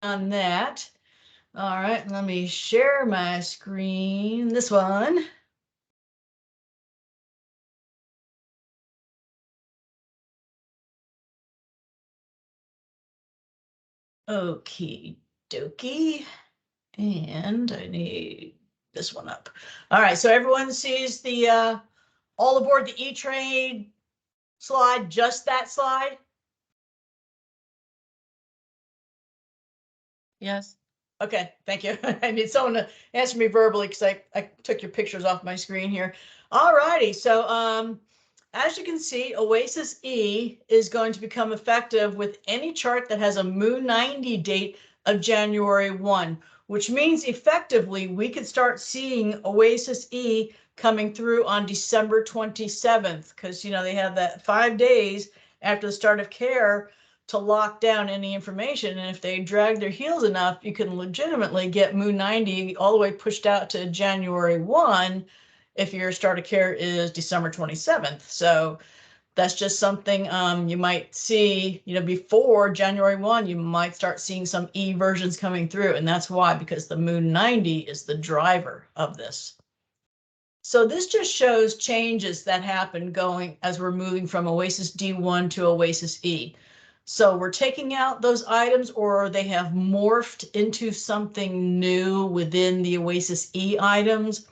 on that. All right, let me share my screen, this one. Okie dokie. And I need this one up. All right, so everyone sees the all aboard the E-Trade slide, just that slide? Yes. Okay, thank you. I need someone to answer me verbally because I took your pictures off my screen here. All righty, so as you can see, OASIS E is going to become effective with any chart that has a Moon 90 date of January 1, which means effectively we could start seeing OASIS E coming through on December 27th, because you know they have that 5 days after the start of care to lock down any information. And if they drag their heels enough, you can legitimately get Moon 90 all the way pushed out to January 1 if your start of care is December 27th. So that's just something you might see, you know, before January 1, you might start seeing some E versions coming through. And that's why, because the Moon 90 is the driver of this. So this just shows changes that happen going as we're moving from OASIS D1 to OASIS E. So we're taking out those items, or they have morphed into something new within the OASIS E items.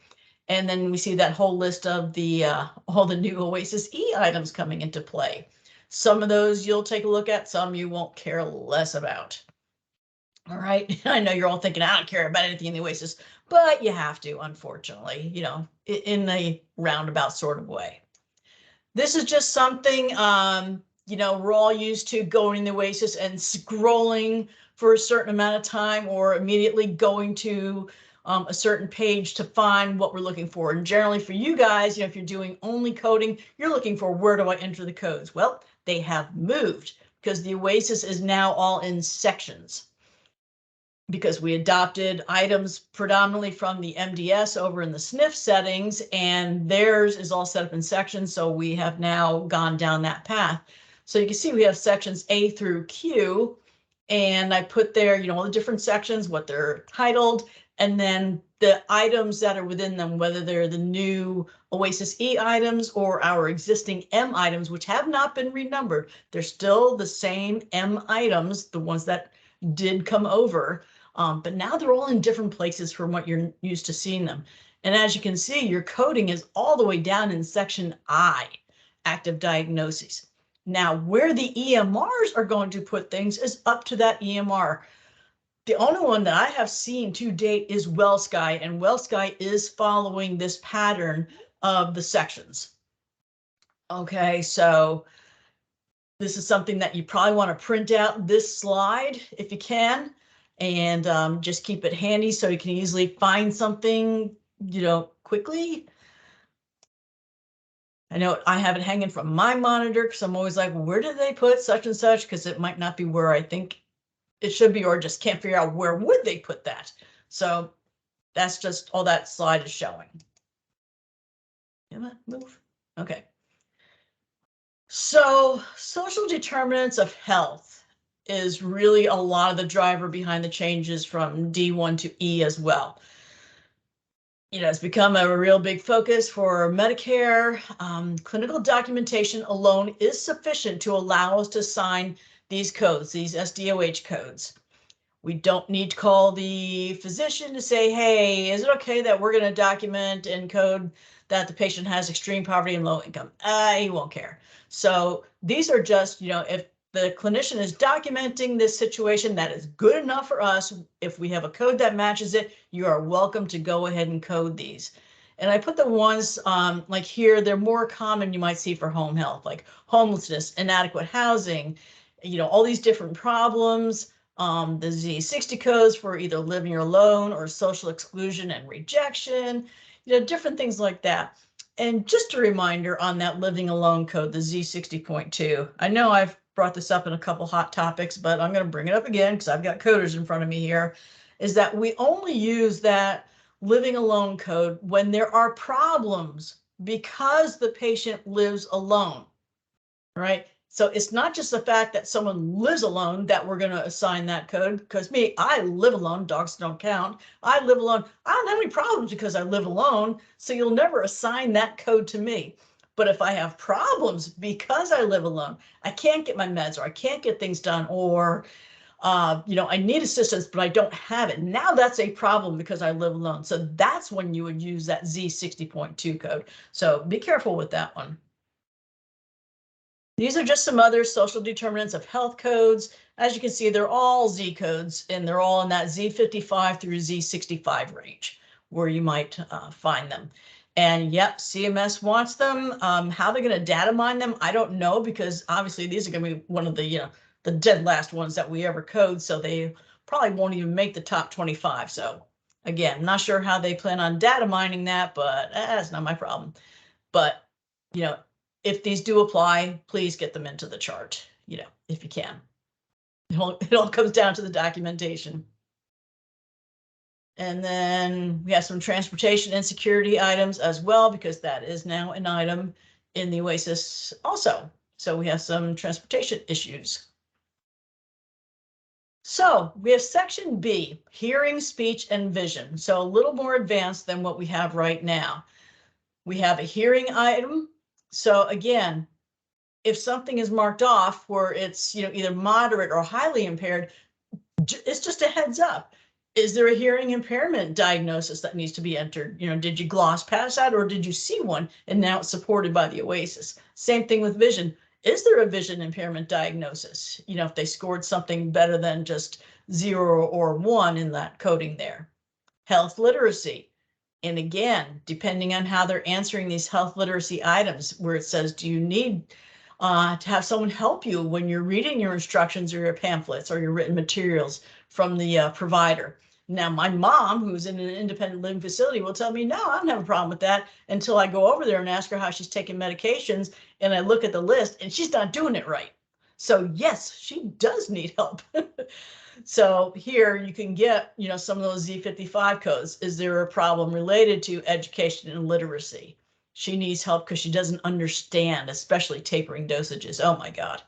And then we see that whole list of the all the new OASIS E items coming into play. Some of those you'll take a look at, some you won't care less about. All right, I know you're all thinking, I don't care about anything in the OASIS, but you have to, unfortunately, you know, in a roundabout sort of way. This is just something, you know, we're all used to going in the OASIS and scrolling for a certain amount of time, or immediately going to a certain page to find what we're looking for. And generally for you guys, you know, if you're doing only coding, you're looking for, where do I enter the codes? Well, they have moved because the OASIS is now all in sections, because we adopted items predominantly from the MDS over in the SNF settings, and theirs is all set up in sections. So we have now gone down that path. So you can see we have sections A through Q, and I put there, you know, all the different sections, what they're titled, and then the items that are within them, whether they're the new OASIS E items or our existing M items, which have not been renumbered. They're still the same M items, the ones that did come over. But now they're all in different places from what you're used to seeing them. And as you can see, your coding is all the way down in section I, active diagnoses. Now, where the EMRs are going to put things is up to that EMR. The only one that I have seen to date is WellSky, and WellSky is following this pattern of the sections. Okay, so this is something that you probably want to print out this slide if you can, and just keep it handy so you can easily find something, you know, quickly. I know I have it hanging from my monitor because I'm always like, where did they put such and such? Because it might not be where I think it should be, or just can't figure out where would they put that. So that's just all that slide is showing. Move. Okay. So social determinants of health is really a lot of the driver behind the changes from D1 to E as well. You know, it's become a real big focus for Medicare. Clinical documentation alone is sufficient to allow us to sign these codes, these SDOH codes. We don't need to call the physician to say, hey, is it okay that we're going to document and code that the patient has extreme poverty and low income? He won't care. So these are just, you know, if the clinician is documenting this situation, that is good enough for us. If we have a code that matches it, you are welcome to go ahead and code these. And I put the ones like here, they're more common you might see for home health, like homelessness, inadequate housing, you know, all these different problems. The Z60 codes for either living alone or social exclusion and rejection, you know, different things like that. And just a reminder on that living alone code, the Z60.2. I know I've brought this up in a couple hot topics, but I'm going to bring it up again because I've got coders in front of me here, is that we only use that living alone code when there are problems because the patient lives alone, right? So it's not just the fact that someone lives alone that we're going to assign that code, because I live alone, dogs don't count. I live alone. I don't have any problems because I live alone. So you'll never assign that code to me. But if I have problems because I live alone, I can't get my meds, or I can't get things done, or I need assistance, but I don't have it. Now that's a problem because I live alone. So that's when you would use that Z60.2 code. So be careful with that one. These are just some other social determinants of health codes. As you can see, they're all Z codes, and they're all in that Z55 through Z65 range where you might find them. And yep, CMS wants them. How they're going to data mine them, I don't know, because obviously these are going to be one of the dead last ones that we ever code. So they probably won't even make the top 25. So again, not sure how they plan on data mining that, but that's not my problem. But if these do apply, please get them into the chart, if you can. It all comes down to the documentation. And then we have some transportation and security items as well, because that is now an item in the OASIS also. So we have some transportation issues. So we have section B, hearing, speech, and vision. So a little more advanced than what we have right now. We have a hearing item. So again, if something is marked off where it's either moderate or highly impaired, it's just a heads up. Is there a hearing impairment diagnosis that needs to be entered? Did you gloss past that, or did you see one and now it's supported by the OASIS? Same thing with vision. Is there a vision impairment diagnosis? If they scored something better than just 0 or 1 in that coding there. Health literacy. And again, depending on how they're answering these health literacy items, where it says, do you need to have someone help you when you're reading your instructions or your pamphlets or your written materials from the provider? Now, my mom, who's in an independent living facility, will tell me, no, I don't have a problem with that, until I go over there and ask her how she's taking medications, and I look at the list and she's not doing it right. So yes, she does need help. So here you can get, some of those Z55 codes. Is there a problem related to education and literacy? She needs help because she doesn't understand, especially tapering dosages. Oh my God.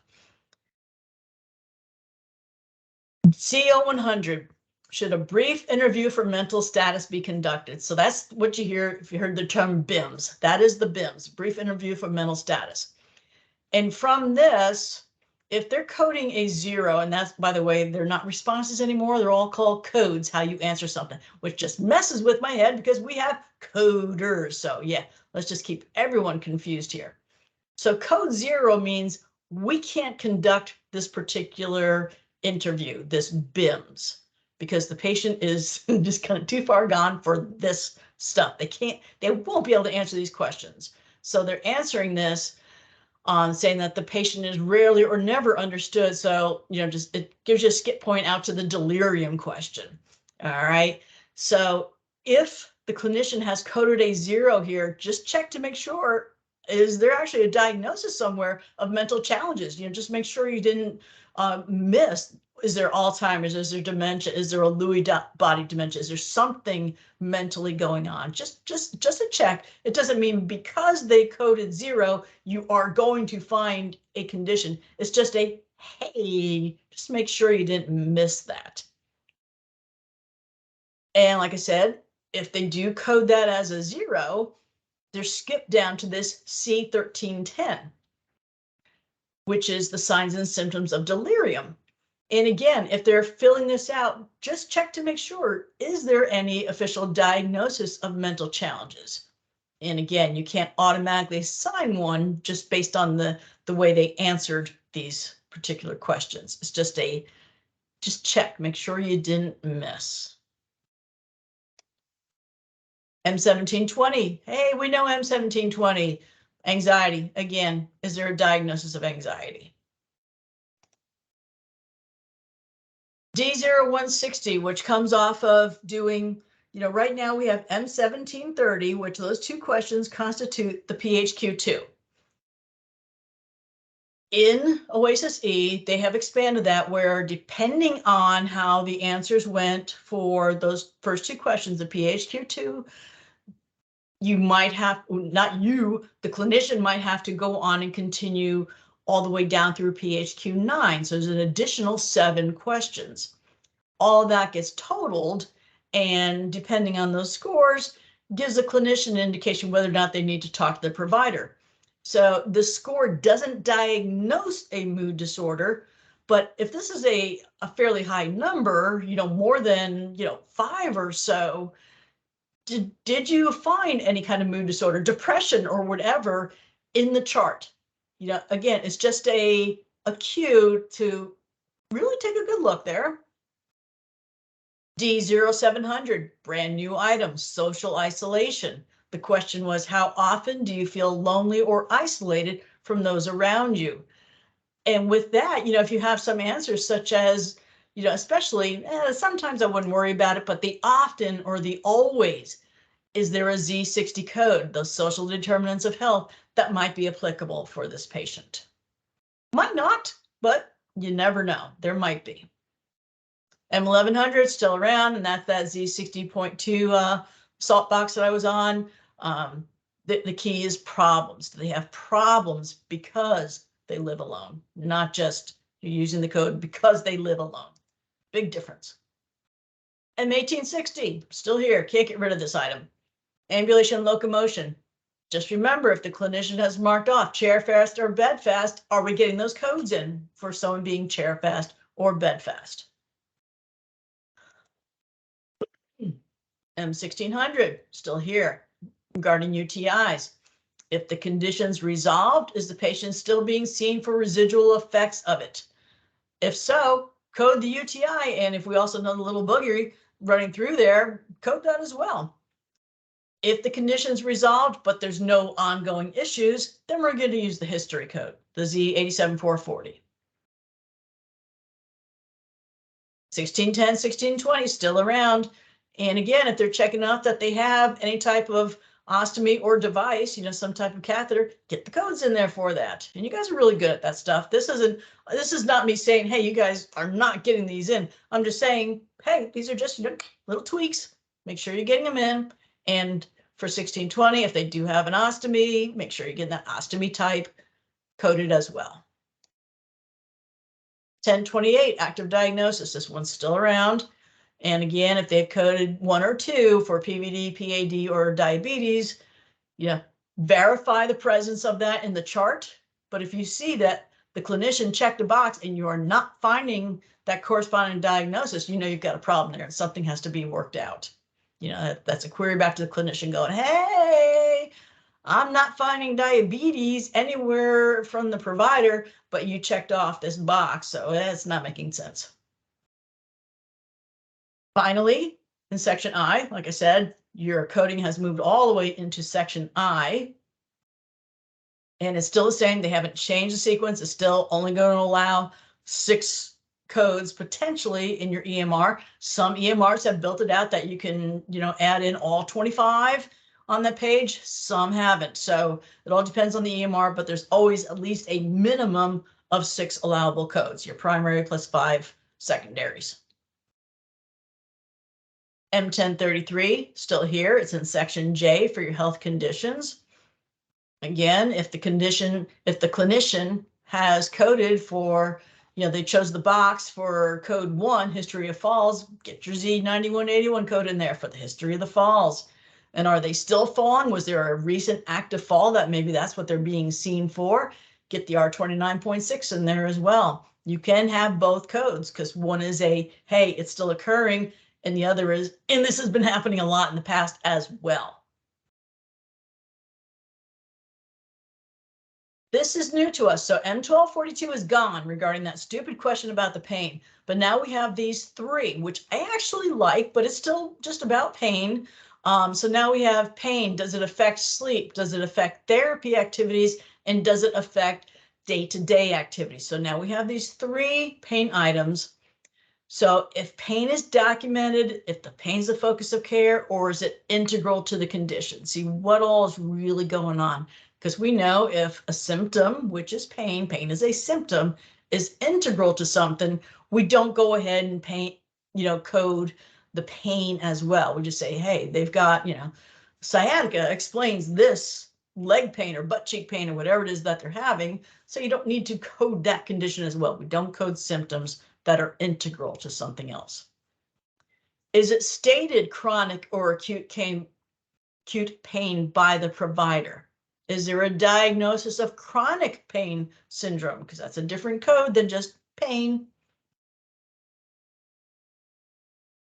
CO100. Should a brief interview for mental status be conducted? So that's what you hear if you heard the term BIMS. That is the BIMS, brief interview for mental status. And from this, if they're coding a 0, and that's, by the way, they're not responses anymore, they're all called codes, how you answer something, which just messes with my head because we have coders. So yeah, let's just keep everyone confused here. So code 0 means we can't conduct this particular interview, this BIMS, because the patient is just kind of too far gone for this stuff. They won't be able to answer these questions. So they're answering this on saying that the patient is rarely or never understood. So, just it gives you a skip point out to the delirium question. All right. So if the clinician has coded a 0 here, just check to make sure, is there actually a diagnosis somewhere of mental challenges? Just make sure you didn't miss. Is there Alzheimer's? Is there dementia? Is there a Lewy body dementia? Is there something mentally going on? Just a check. It doesn't mean because they coded 0, you are going to find a condition. It's just a, hey, just make sure you didn't miss that. And like I said, if they do code that as a 0, they're skipped down to this C1310, which is the signs and symptoms of delirium. And again, if they're filling this out, just check to make sure, is there any official diagnosis of mental challenges? And again, you can't automatically assign one just based on the way they answered these particular questions. It's just check, make sure you didn't miss. M1720, hey, we know M1720. Anxiety, again, is there a diagnosis of anxiety? D0160, which comes off of doing, right now we have M1730, which those 2 questions constitute the PHQ-2. In OASIS E, they have expanded that where, depending on how the answers went for those first 2 questions, the PHQ-2, you might have, not you, the clinician might have to go on and continue all the way down through PHQ 9. So there's an additional 7 questions. All of that gets totaled, and depending on those scores, gives a clinician an indication whether or not they need to talk to the provider. So the score doesn't diagnose a mood disorder, but if this is a fairly high number, more than, 5 or so, did you find any kind of mood disorder, depression or whatever in the chart? Again, it's just a cue to really take a good look there. D0700, brand new item, social isolation. The question was, how often do you feel lonely or isolated from those around you? And with that, if you have some answers such as, especially, sometimes I wouldn't worry about it, but the often or the always, is there a Z60 code, those social determinants of health, that might be applicable for this patient? Might not, but you never know. There might be. M1100 still around, and that's that Z60.2 salt box that I was on. The key is problems. They have problems because they live alone, not just you're using the code because they live alone. Big difference. M1860, still here, can't get rid of this item. Ambulation and locomotion. Just remember, if the clinician has marked off chair fast or bed fast, are we getting those codes in for someone being chair fast or bed fast? M1600, still here, regarding UTIs. If the condition's resolved, is the patient still being seen for residual effects of it? If so, code the UTI, and if we also know the little boogie running through there, code that as well. If the condition's resolved, but there's no ongoing issues, then we're going to use the history code, the Z87440. 1610, 1620, still around. And again, if they're checking off that they have any type of ostomy or device, some type of catheter, get the codes in there for that. And you guys are really good at that stuff. This is not me saying, hey, you guys are not getting these in. I'm just saying, hey, these are just little tweaks. Make sure you're getting them in. And for 1620, if they do have an ostomy, make sure you get that ostomy type coded as well. 1028, active diagnosis. This one's still around. And again, if they've coded 1 or 2 for PVD, PAD, or diabetes, verify the presence of that in the chart. But if you see that the clinician checked a box and you are not finding that corresponding diagnosis, you've got a problem there and something has to be worked out. That's a query back to the clinician going, hey, I'm not finding diabetes anywhere from the provider, but you checked off this box, so it's not making sense. Finally, in section I, like I said, your coding has moved all the way into section I, and it's still the same. They haven't changed the sequence. It's still only going to allow 6 codes potentially in your EMR. Some EMRs have built it out that you can, add in all 25 on that page. Some haven't. So it all depends on the EMR, but there's always at least a minimum of 6 allowable codes, your primary plus 5 secondaries. M1033, still here. It's in section J for your health conditions. Again, if the clinician has coded for, they chose the box for code 1, history of falls, get your Z9181 code in there for the history of the falls. And are they still falling? Was there a recent active fall that maybe that's what they're being seen for? Get the R29.6 in there as well. You can have both codes because one is a, hey, it's still occurring, and the other is, and this has been happening a lot in the past as well. This is new to us. So M1242 is gone regarding that stupid question about the pain. But now we have these 3, which I actually like, but it's still just about pain. So now we have pain. Does it affect sleep? Does it affect therapy activities? And does it affect day-to-day activities? So now we have these 3 pain items. So if pain is documented, if the pain's the focus of care, or is it integral to the condition? See what all is really going on. Because we know if a symptom, which is pain is a symptom, is integral to something, we don't go ahead and code the pain as well. We just say, hey, they've got, sciatica explains this, leg pain or butt cheek pain or whatever it is that they're having. So you don't need to code that condition as well. We don't code symptoms that are integral to something else. Is it stated chronic or acute pain by the provider? Is there a diagnosis of chronic pain syndrome? Because that's a different code than just pain.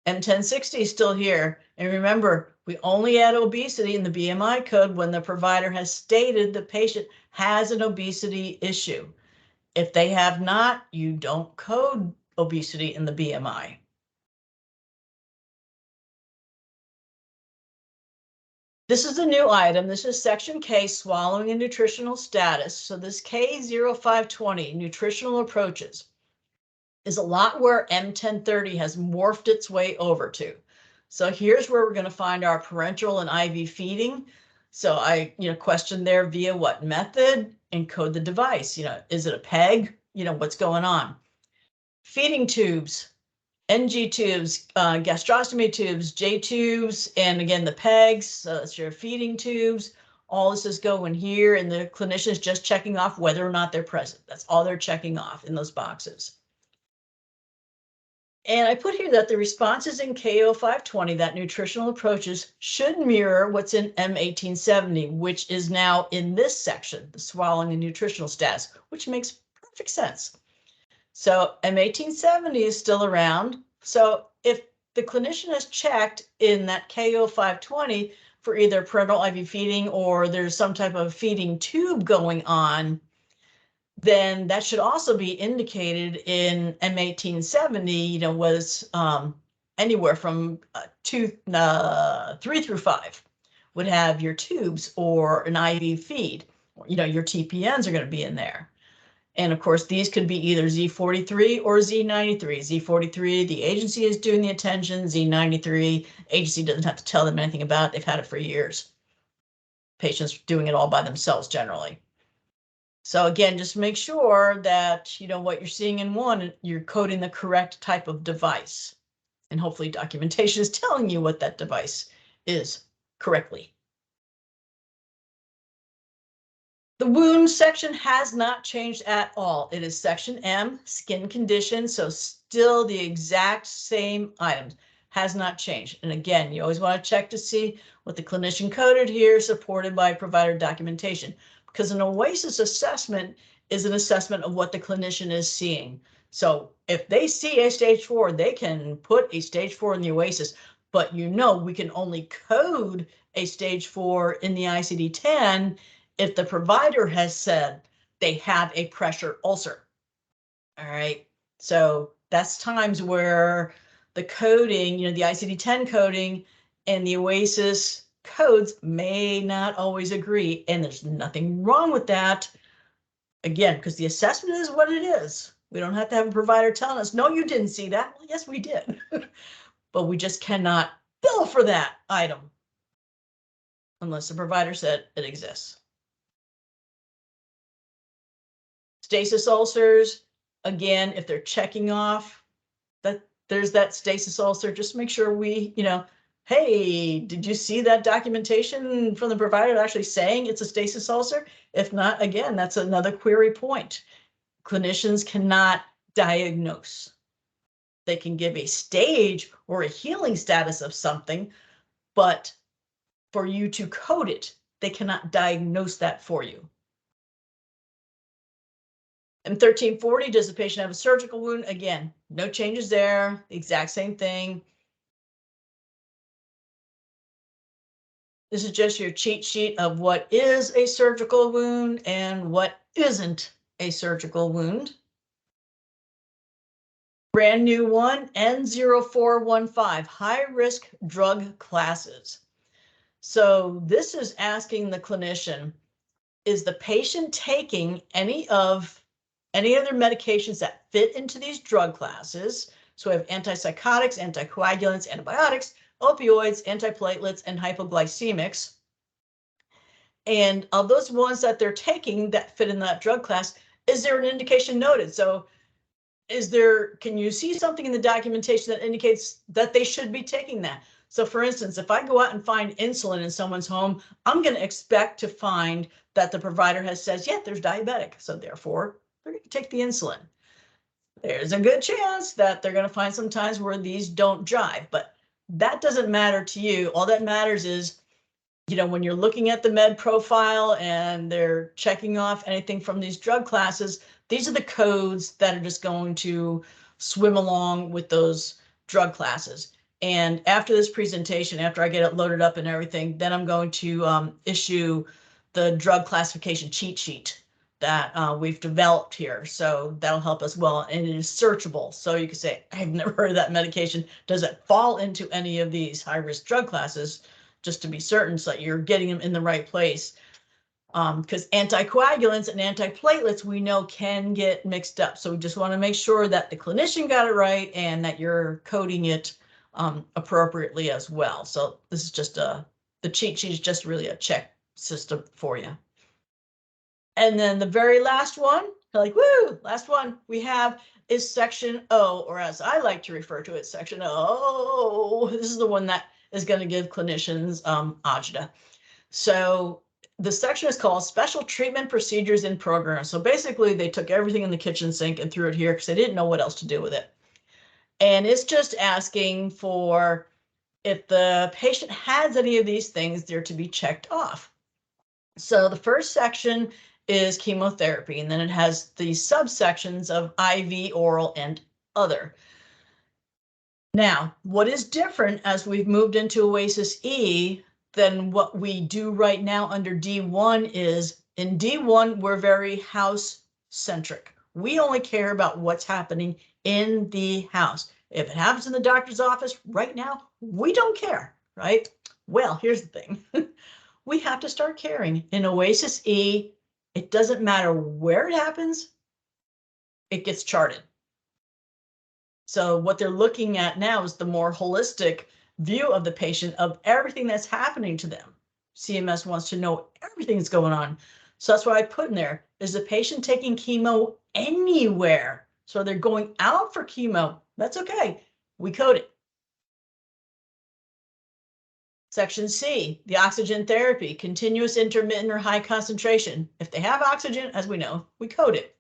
M1060 is still here. And remember, we only add obesity in the BMI code when the provider has stated the patient has an obesity issue. If they have not, you don't code obesity in the BMI. This is a new item. This is section K, swallowing and nutritional status. So this K0520, nutritional approaches, is a lot where M1030 has morphed its way over to. So here's where we're going to find our parenteral and IV feeding. So I, question there via what method, and code the device. Is it a PEG? What's going on? Feeding tubes, NG tubes, gastrostomy tubes, J tubes, and again, the PEGs, so that's your feeding tubes. All this is going here, and the clinician is just checking off whether or not they're present. That's all they're checking off in those boxes. And I put here that the responses in KO520, that nutritional approaches, should mirror what's in M1870, which is now in this section, the swallowing and nutritional status, which makes perfect sense. So M1870 is still around. So if the clinician has checked in that KO520 for either parenteral IV feeding or there's some type of feeding tube going on, then that should also be indicated in M1870, was anywhere from 3 through 5 would have your tubes or an IV feed. Your TPNs are going to be in there. And of course, these could be either Z43 or Z93. Z43, the agency is doing the attention. Z93, agency doesn't have to tell them anything about it. They've had it for years. Patients doing it all by themselves generally. So again, just make sure that, what you're seeing in one, you're coding the correct type of device. And hopefully documentation is telling you what that device is correctly. The wound section has not changed at all. It is section M, skin condition, so still the exact same items, has not changed. And again, you always want to check to see what the clinician coded here, supported by provider documentation, because an OASIS assessment is an assessment of what the clinician is seeing. So if they see a stage 4, they can put a stage 4 in the OASIS, but we can only code a stage 4 in the ICD-10 if the provider has said they have a pressure ulcer. All right, so that's times where the coding, the ICD-10 coding and the OASIS codes may not always agree, and there's nothing wrong with that. Again, because the assessment is what it is. We don't have to have a provider telling us, no, you didn't see that. Well, yes, we did. But we just cannot bill for that item unless the provider said it exists. Stasis ulcers, again, if they're checking off that there's that stasis ulcer, just make sure we, hey, did you see that documentation from the provider actually saying it's a stasis ulcer? If not, again, that's another query point. Clinicians cannot diagnose. They can give a stage or a healing status of something, but for you to code it, they cannot diagnose that for you. In 1340, does the patient have a surgical wound? Again, no changes there, the exact same thing. This is just your cheat sheet of what is a surgical wound and what isn't a surgical wound. Brand new one, N0415, high risk drug classes. So this is asking the clinician, is the patient taking any other medications that fit into these drug classes? So we have antipsychotics, anticoagulants, antibiotics, opioids, antiplatelets, and hypoglycemics. And of those ones that they're taking that fit in that drug class, is there an indication noted? So can you see something in the documentation that indicates that they should be taking that? So for instance, if I go out and find insulin in someone's home, I'm going to expect to find that the provider has says, yeah, there's diabetic. So therefore, they're going to take the insulin. There's a good chance that they're going to find some times where these don't jive, but that doesn't matter to you. All that matters is, when you're looking at the med profile and they're checking off anything from these drug classes, these are the codes that are just going to swim along with those drug classes. And after this presentation, after I get it loaded up and everything, then I'm going to issue the drug classification cheat sheet that we've developed here. So that'll help us well, and it is searchable. So you can say, I've never heard of that medication. Does it fall into any of these high-risk drug classes? Just to be certain, so that you're getting them in the right place. Because anticoagulants and antiplatelets we know can get mixed up. So we just want to make sure that the clinician got it right and that you're coding it appropriately as well. So this is just the cheat sheet is just really a check system for you. And then the very last one, like, woo, last one we have is section O, or as I like to refer to it, section O. This is the one that is going to give clinicians agita. So the section is called Special Treatment Procedures and Programs. So basically they took everything in the kitchen sink and threw it here because they didn't know what else to do with it. And it's just asking for, if the patient has any of these things, they're to be checked off. So the first section is chemotherapy, and then it has the subsections of IV, oral, and other. Now, what is different as we've moved into OASIS E than what we do right now under D1 is, in D1, we're very house-centric. We only care about what's happening in the house. If it happens in the doctor's office right now, we don't care, right? Well, here's the thing. We have to start caring. In OASIS E, it doesn't matter where it happens, it gets charted. So what they're looking at now is the more holistic view of the patient, of everything that's happening to them. CMS wants to know everything that's going on. So that's what I put in there. Is the patient taking chemo anywhere? So they're going out for chemo. That's okay. We code it. Section C, the oxygen therapy, continuous, intermittent, or high concentration. If they have oxygen, as we know, we code it.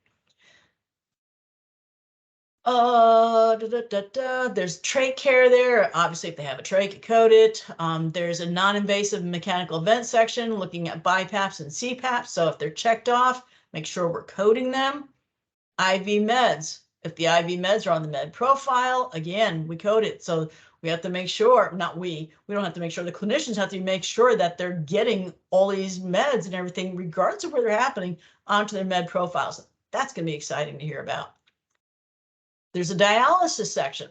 There's trach care there. Obviously, if they have a trach, you code it. There's a non-invasive mechanical event section looking at BiPAPs and CPAPs. So if they're checked off, make sure we're coding them. IV meds. If the IV meds are on the med profile, again, we code it. So we have to make sure, we don't have to make sure, the clinicians have to make sure that they're getting all these meds and everything, regardless of where they're happening, onto their med profiles. That's going to be exciting to hear about. There's a dialysis section.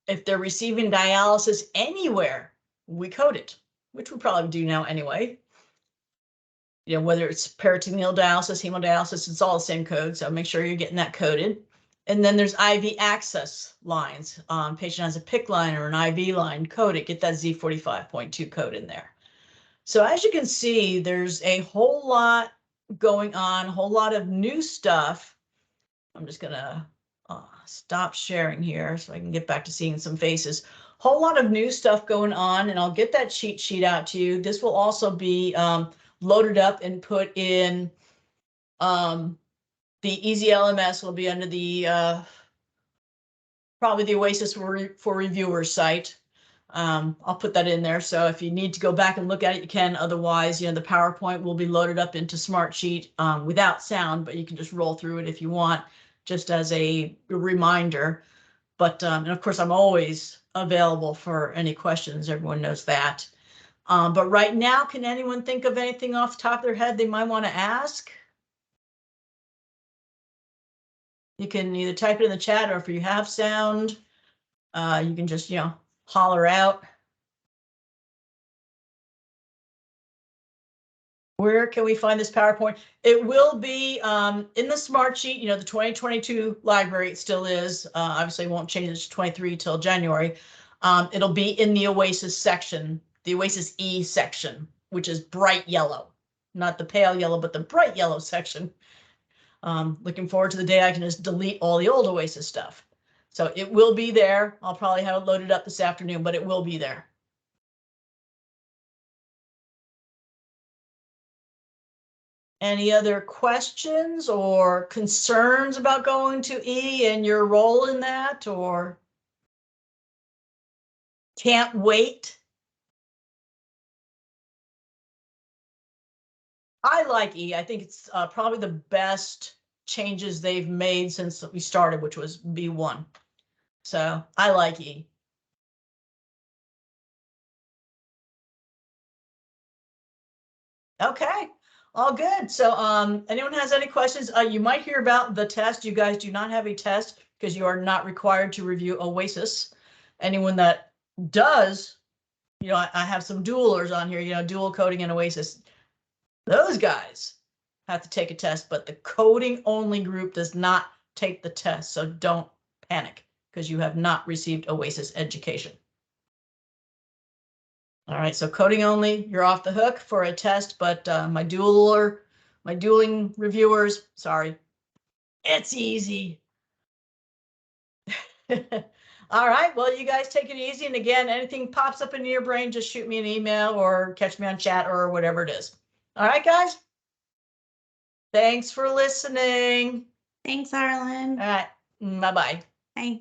If they're receiving dialysis anywhere, we code it, which we probably do now anyway. Whether it's peritoneal dialysis, hemodialysis, it's all the same code. So make sure you're getting that coded. And then there's IV access lines. Patient has a PICC line or an IV line, code it, get that Z45.2 code in there. So as you can see, there's a whole lot going on, a whole lot of new stuff. I'm just going to stop sharing here so I can get back to seeing some faces. Whole lot of new stuff going on, and I'll get that cheat sheet out to you. This will also be loaded up and put in the Easy LMS. Will be under the probably the OASIS for Reviewers site. I'll put that in there. So if you need to go back and look at it, you can. Otherwise, the PowerPoint will be loaded up into Smartsheet without sound, but you can just roll through it if you want, just as a reminder. But and of course, I'm always available for any questions. Everyone knows that. But right now, can anyone think of anything off the top of their head they might want to ask? You can either type it in the chat, or if you have sound, you can just, holler out. Where can we find this PowerPoint? It will be in the Smartsheet, the 2022 library. It still is. Obviously, won't change it to 23 till January. It'll be in the OASIS section, the OASIS E section, which is bright yellow, not the pale yellow, but the bright yellow section. Looking forward to the day I can just delete all the old OASIS stuff. So it will be there. I'll probably have it loaded up this afternoon, but it will be there. Any other questions or concerns about going to E and your role in that, or can't wait? I like E. I think it's probably the best changes they've made since we started, which was B1. So I like E. Okay, all good. So anyone has any questions? You might hear about the test. You guys do not have a test because you are not required to review OASIS. Anyone that does, I have some dualers on here, dual coding and OASIS. Those guys have to take a test, but the coding only group does not take the test. So don't panic because you have not received OASIS education. All right, so coding only, you're off the hook for a test, but my dueling reviewers, sorry, it's easy. All right, well, you guys take it easy. And again, anything pops up into your brain, just shoot me an email or catch me on chat or whatever it is. All right, guys. Thanks for listening. Thanks, Arlen. All right, bye-bye. Bye.